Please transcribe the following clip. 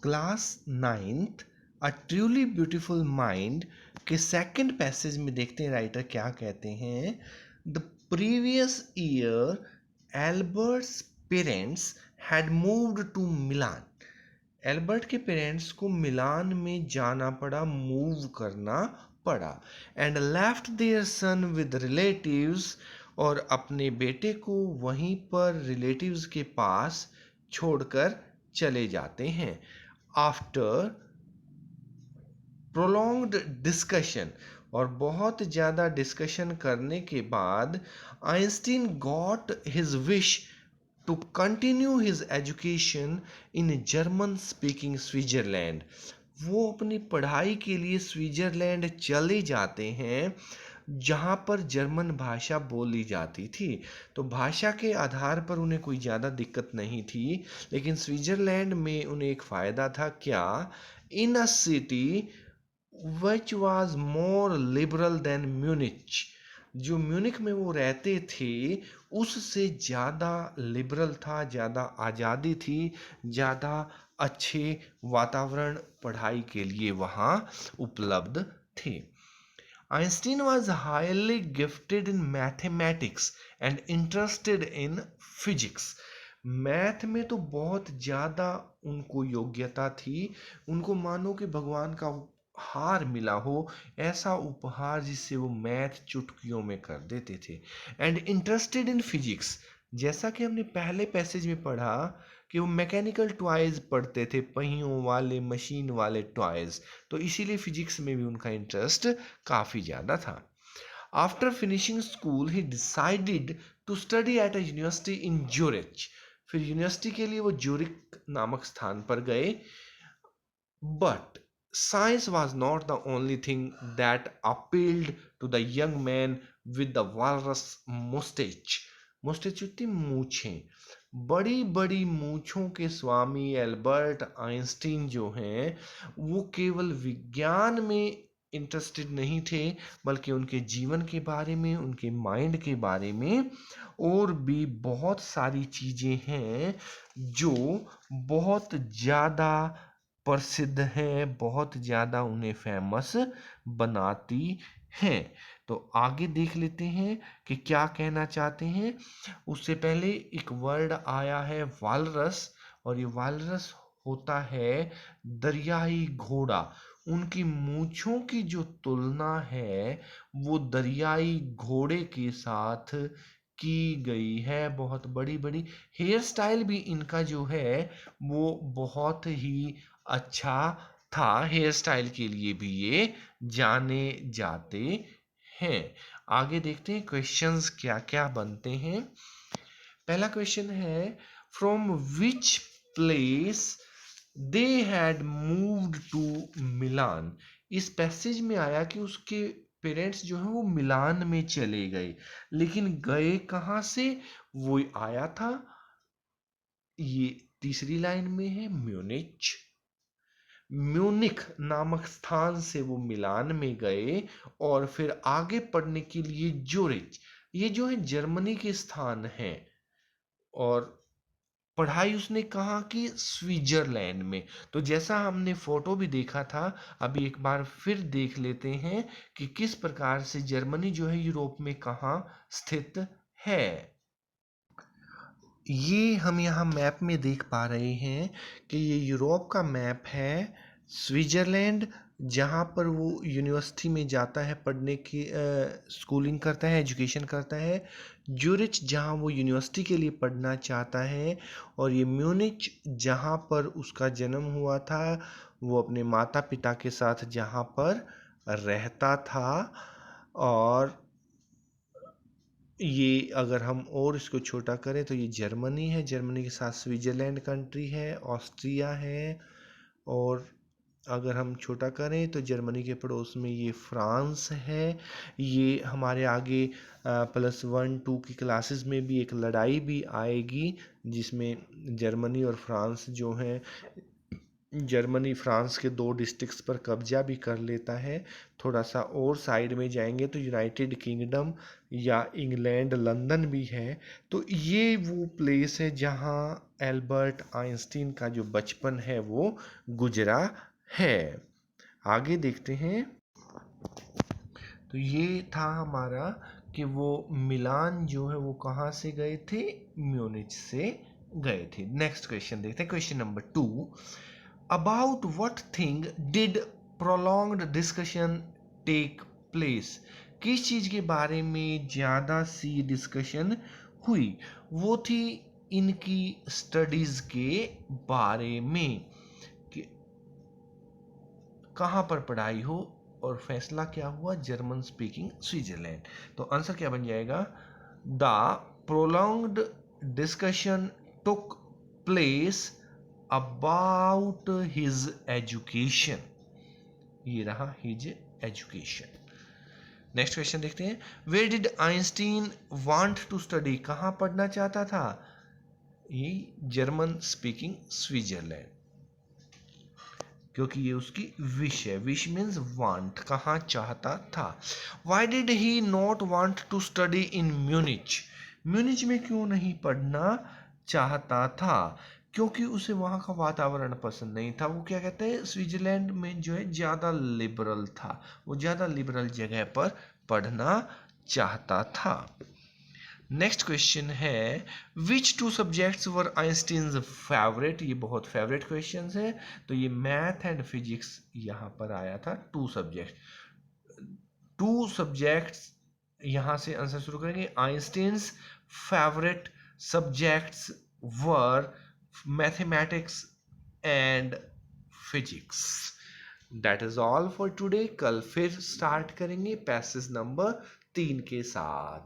Class ninth a truly beautiful mind के second passage में देखते हैं राइटर क्या कहते हैं। The previous year Albert's parents had moved to Milan. Albert के पेरेंट्स को मिलान में जाना पड़ा, मूव करना पड़ा। And left there son with relatives, और अपने बेटे को वहीं पर रिलेटिव्स के पास छोड़कर चले जाते हैं। आफ्टर प्रोलॉन्ग्ड डिस्कशन, और बहुत ज़्यादा डिस्कशन करने के बाद Einstein got his wish to continue his education in German speaking Switzerland. वो अपनी पढ़ाई के लिए स्विट्जरलैंड चले जाते हैं जहाँ पर जर्मन भाषा बोली जाती थी। तो भाषा के आधार पर उन्हें कोई ज़्यादा दिक्कत नहीं थी, लेकिन स्विट्जरलैंड में उन्हें एक फ़ायदा था क्या, in a city which was more liberal than Munich. जो म्यूनिख में वो रहते थे उससे ज़्यादा लिबरल था, ज़्यादा आज़ादी थी, ज़्यादा अच्छे वातावरण पढ़ाई के लिए वहाँ उपलब्ध थे। Einstein was highly gifted in mathematics and interested in physics. Math में तो बहुत ज़्यादा उनको योग्यता थी। उनको मानो कि भगवान का हार मिला हो, ऐसा उपहार जिससे वो मैथ चुटकियों में कर देते थे। एंड इंटरेस्टेड इन फिजिक्स, जैसा कि हमने पहले पैसेज में पढ़ा कि वो मैकेनिकल टॉयज़ पढ़ते थे, पहियों वाले मशीन वाले टॉयज़, तो इसीलिए फिजिक्स में भी उनका इंटरेस्ट काफ़ी ज़्यादा था। After finishing school he decided to study at a university in Zurich. फिर यूनिवर्सिटी के लिए वो ज्यूरिक नामक स्थान पर गए। But science was not the only thing that appealed to the young man with the walrus mustache. मुस्टेच होती मूछें, बड़ी बड़ी मूछों के स्वामी एल्बर्ट आइंस्टीन जो हैं वो केवल विज्ञान में इंटरेस्टेड नहीं थे, बल्कि उनके जीवन के बारे में, उनके माइंड के बारे में और भी बहुत सारी चीज़ें हैं जो बहुत ज़्यादा प्रसिद्ध हैं, बहुत ज़्यादा उन्हें फेमस बनाती हैं। तो आगे देख लेते हैं कि क्या कहना चाहते हैं। उससे पहले एक वर्ड आया है वालरस, और ये वालरस होता है दरियाई घोड़ा। उनकी मूंछों की जो तुलना है वो दरियाई घोड़े के साथ की गई है। बहुत बड़ी बड़ी हेयर स्टाइल भी इनका जो है वो बहुत ही अच्छा था। हेयर स्टाइल के लिए भी ये जाने जाते हैं। आगे देखते हैं क्वेश्चंस क्या क्या बनते हैं। पहला क्वेश्चन है, from which place they had moved to Milan. इस पैसेज में आया कि उसके पेरेंट्स जो है वो मिलान में चले गए, लेकिन गए कहाँ से, वो आया था, ये तीसरी लाइन में है म्यूनिच। म्यूनिख नामक स्थान से वो मिलान में गए और फिर आगे पढ़ने के लिए ज्यूरिच, ये जो है जर्मनी के स्थान हैं, और पढ़ाई उसने कहाँ की, स्विट्जरलैंड में। तो जैसा हमने फोटो भी देखा था, अभी एक बार फिर देख लेते हैं कि किस प्रकार से जर्मनी जो है यूरोप में कहाँ स्थित है। ये हम यहाँ मैप में देख पा रहे हैं कि ये यूरोप का मैप है। स्विट्ज़रलैंड जहाँ पर वो यूनिवर्सिटी में जाता है पढ़ने की, स्कूलिंग करता है, एजुकेशन करता है। ज्यूरिच जहाँ वो यूनिवर्सिटी के लिए पढ़ना चाहता है, और ये म्यूनिच जहाँ पर उसका जन्म हुआ था, वो अपने माता पिता के साथ जहाँ पर रहता था। और ये अगर हम और इसको छोटा करें तो ये जर्मनी है, जर्मनी के साथ स्विट्ज़रलैंड कंट्री है, ऑस्ट्रिया है, और अगर हम छोटा करें तो जर्मनी के पड़ोस में ये फ्रांस है। ये हमारे आगे +1 2 की क्लासेस में भी एक लड़ाई भी आएगी जिसमें जर्मनी और फ्रांस जो हैं जर्मनी फ्रांस के 2 डिस्ट्रिक्ट्स पर कब्जा भी कर लेता है। थोड़ा सा और साइड में जाएंगे तो यूनाइटेड किंगडम या इंग्लैंड, लंदन भी है। तो ये वो प्लेस है जहाँ एल्बर्ट आइंस्टीन का जो बचपन है वो गुजरा है। आगे देखते हैं। तो ये था हमारा कि वो मिलान जो है वो कहाँ से गए थे, म्यूनिच से गए थे। नेक्स्ट क्वेश्चन देखते हैं, question number 2। About what thing did prolonged discussion take place? किस चीज के बारे में ज्यादा सी डिस्कशन हुई? वो थी इनकी स्टडीज के बारे में कि कहाँ पर पढ़ाई हो, और फैसला क्या हुआ, जर्मन स्पीकिंग स्विट्जरलैंड। तो आंसर क्या बन जाएगा, the prolonged discussion took place about his education. ये रहा हिज एजुकेशन। नेक्स्ट क्वेश्चन देखते हैं, where did Einstein want to study? कहाँ पढ़ना चाहता था? ये जर्मन स्पीकिंग स्विट्जरलैंड, क्योंकि ये उसकी विश है। विश मीन्स वांट, कहाँ चाहता था। Why did he not want to study in Munich? Munich में क्यों नहीं पढ़ना चाहता था? क्योंकि उसे वहाँ का वातावरण पसंद नहीं था। वो क्या कहते हैं, स्विट्जरलैंड में जो है ज़्यादा लिबरल था, वो ज़्यादा लिबरल जगह पर पढ़ना चाहता था। नेक्स्ट क्वेश्चन है, विच टू सब्जेक्ट्स वर आइंस्टीन्स फेवरेट? ये बहुत फेवरेट क्वेश्चन है। तो ये मैथ एंड फिजिक्स यहाँ पर आया था, टू सब्जेक्ट्स यहाँ से आंसर शुरू करेंगे। Einstein's favourite subjects were mathematics and physics. That is all for today. कल फिर स्टार्ट करेंगे पैसेज नंबर 3 के साथ।